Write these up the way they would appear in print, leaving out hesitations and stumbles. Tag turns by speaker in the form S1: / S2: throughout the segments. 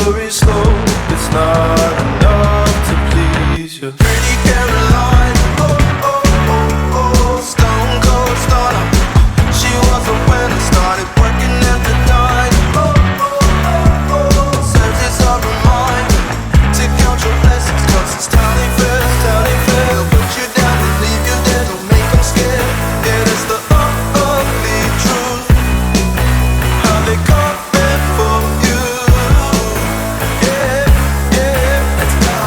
S1: slippery slope. It's not enough to please you. Pretty Caroline, oh, oh, oh, oh, stone cold stunner. She was a winner, started working at the dime. Oh, oh, oh, oh, serves as a reminder to count your blessings, 'cause it's tiny fast, tiny fast. They'll put you down and leave you there, don't make them scared. Yeah, that's the ugly truth. How they come for you. Yeah, yeah, let's go.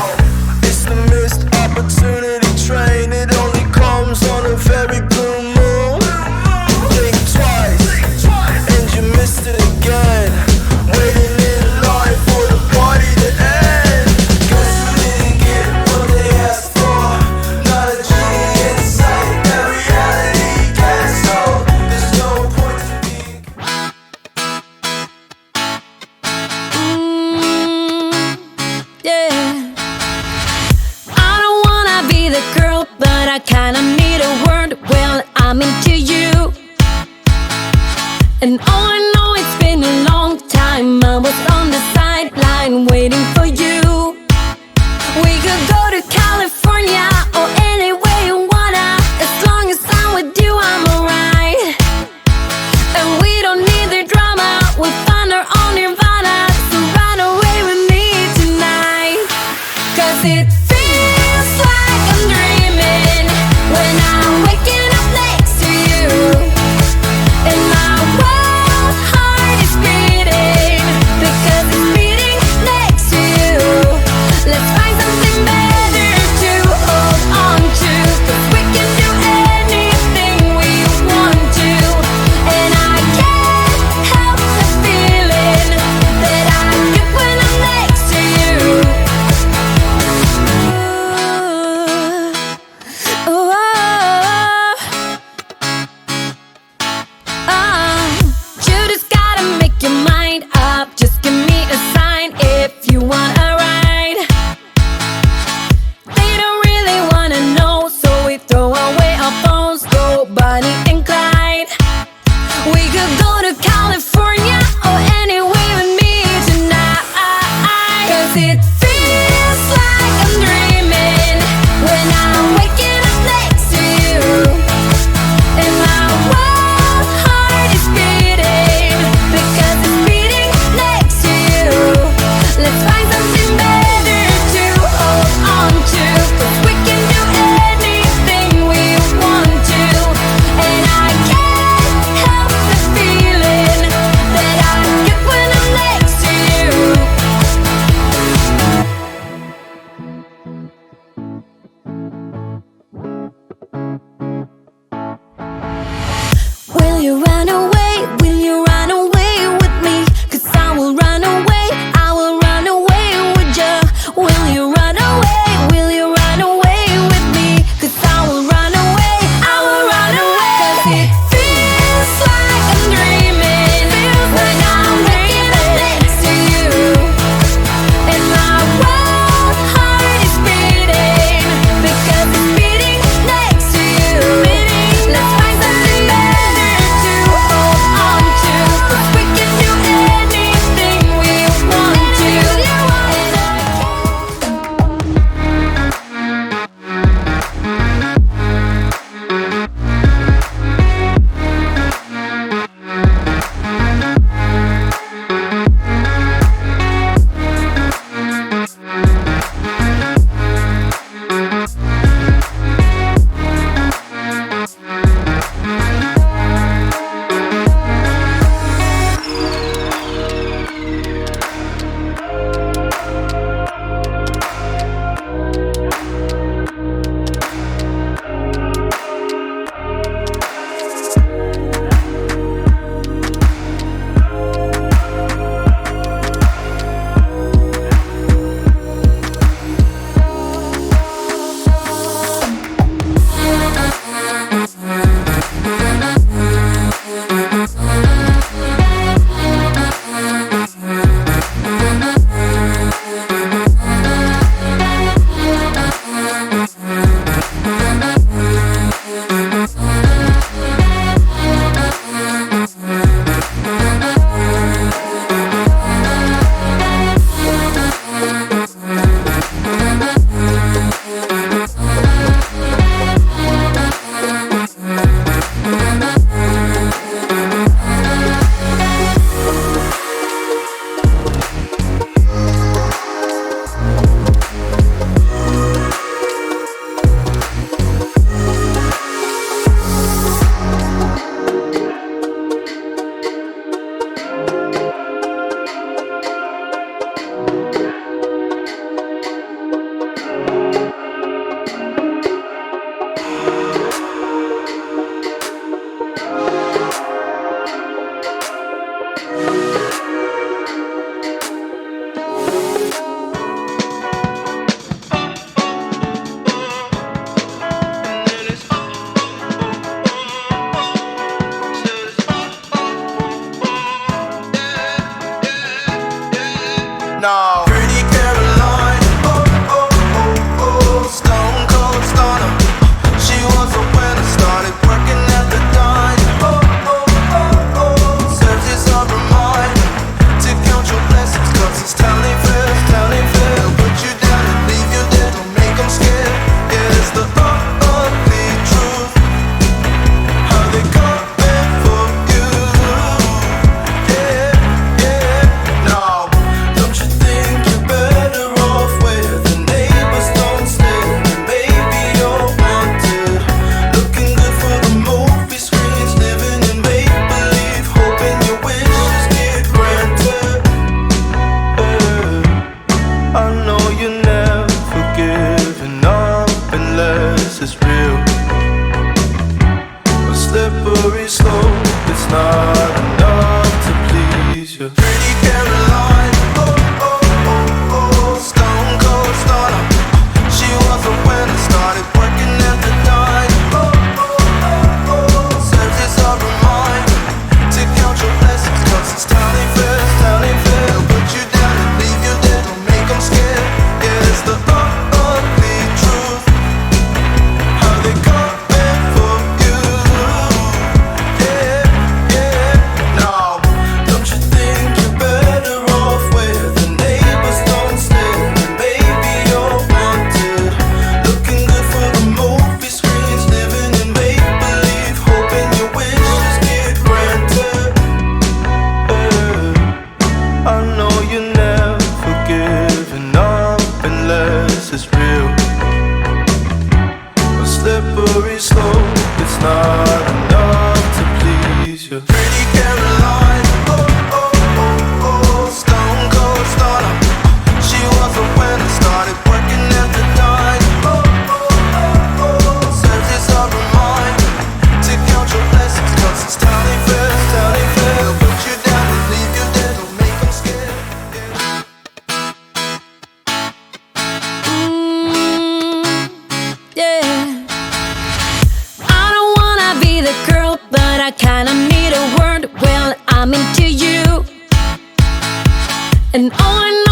S1: It's the missed opportunity train. It only comes on a very blue moon. Think twice, and you missed it again. Waiting in line for the party to end. Guess you didn't get what they asked for. Not a genie in sight, that reality can't solve. There's no point to being.
S2: Yeah. I don't wanna be the girl, but I kinda need a word. Well, I'm into you. And all I know, it's been a long time. I was on the sideline waiting for you. We could go to California or anywhere you wanna. As long as I'm with you, I'm alright. And we don't need the drama, we'll find our own nirvana. So run away with me tonight. 'Cause it feels like I'm dreaming when I'm waking up next to you. And my wild heart is beating because it's beating next to you. Let's find something better to hold on to, 'cause we can do anything we want to. And I can't help the feeling that I get when I'm next to you. Ooh, you just gotta make your mind up. Just give me a sign if you want a ride. They don't really wanna know, so we throw away our phones, go Bonnie and Clyde. We could go to California or anywhere with me tonight. 'Cause it feels like I'm dreaming when I'm waking up next to you. And my wild heart is beating because it's beating next to you. Let's find something better to hold on to, 'cause we can do anything we want to. And I can't help the feeling that I get when I'm next to you.
S1: please you. Pretty Caroline, oh, oh, oh, oh, stone cold stunner. She was a winner, started working at the dime. Oh, oh, oh, oh, serves as a reminder to count your blessings, 'cause it's time they fail, time they fail. They'll put you down and leave you there, don't make them scared.
S2: Yeah. I don't wanna be the girl, but I kinda need a word. Well, I'm into you, and all I know